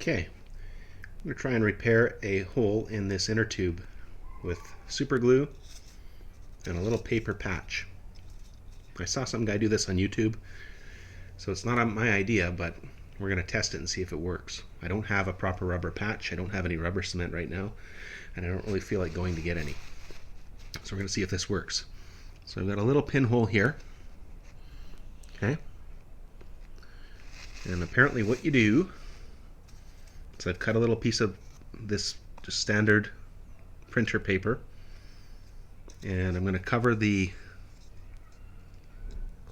Okay, I'm going to try and repair a hole in this inner tube with super glue and a little paper patch. I saw some guy do this on YouTube, so it's not my idea, but we're going to test it and see if it works. I don't have a proper rubber patch, I don't have any rubber cement right now, and I don't really feel like going to get any. So we're going to see if this works. So I've got a little pinhole here. Okay. And apparently what you do is I've cut a little piece of this just standard printer paper, and I'm going to cover the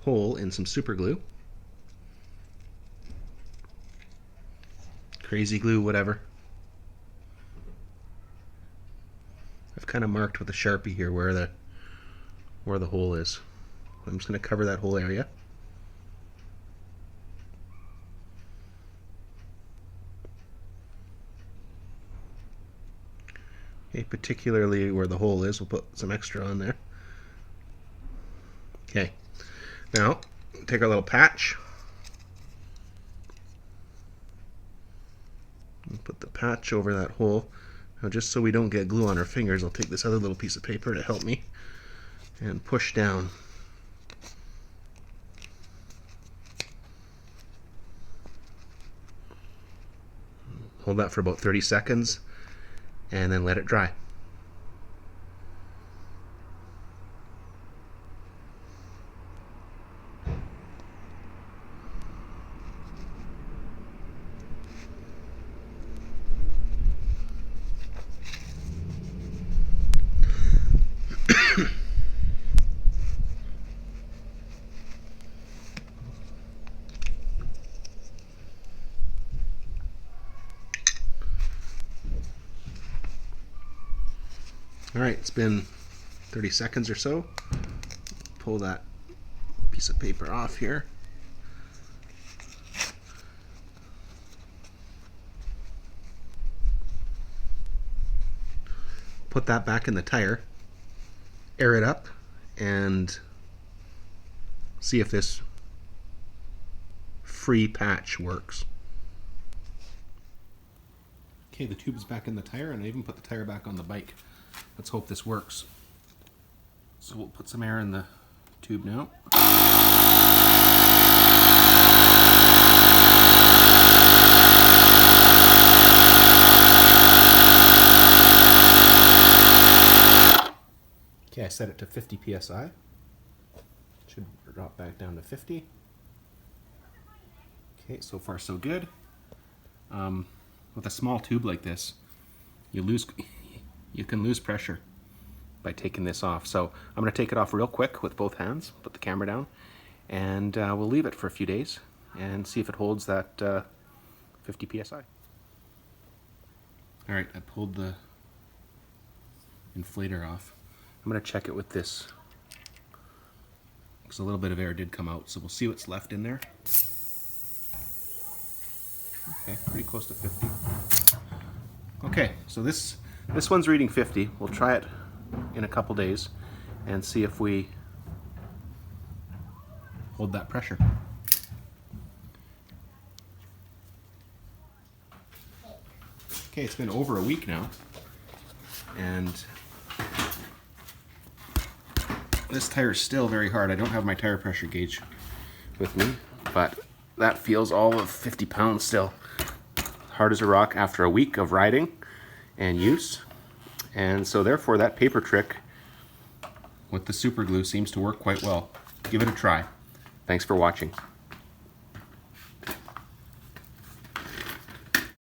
hole in some super glue. Crazy glue, whatever. I've kind of marked with a Sharpie here where the hole is. I'm just going to cover that whole area. Okay, particularly where the hole is, we'll put some extra on there. Okay, now take our little patch. And put the patch over that hole. Now, just so we don't get glue on our fingers, I'll take this other little piece of paper to help me and push down. Hold that for about 30 seconds and then let it dry. Alright, it's been 30 seconds or so. Pull that piece of paper off here. Put that back in the tire, air it up, and see if this free patch works. Okay, the tube is back in the tire, and I even put the tire back on the bike. Let's hope this works. So we'll put some air in the tube now. Okay, I set it to 50 psi. Should drop back down to 50. Okay, so far so good. With a small tube like this, you can lose pressure by taking this off. So I'm going to take it off real quick with both hands, put the camera down, and we'll leave it for a few days and see if it holds that 50 psi. Alright, I pulled the inflator off. I'm going to check it with this, because a little bit of air did come out, so we'll see what's left in there. Okay, pretty close to 50. Okay, so this one's reading 50. We'll try it in a couple days and see if we hold that pressure. Okay, it's been over a week now, and this tire is still very hard. I don't have my tire pressure gauge with me, but that feels all of 50 pounds still. Hard as a rock after a week of riding and use. And so therefore that paper trick with the super glue seems to work quite well. Give it a try. Thanks for watching.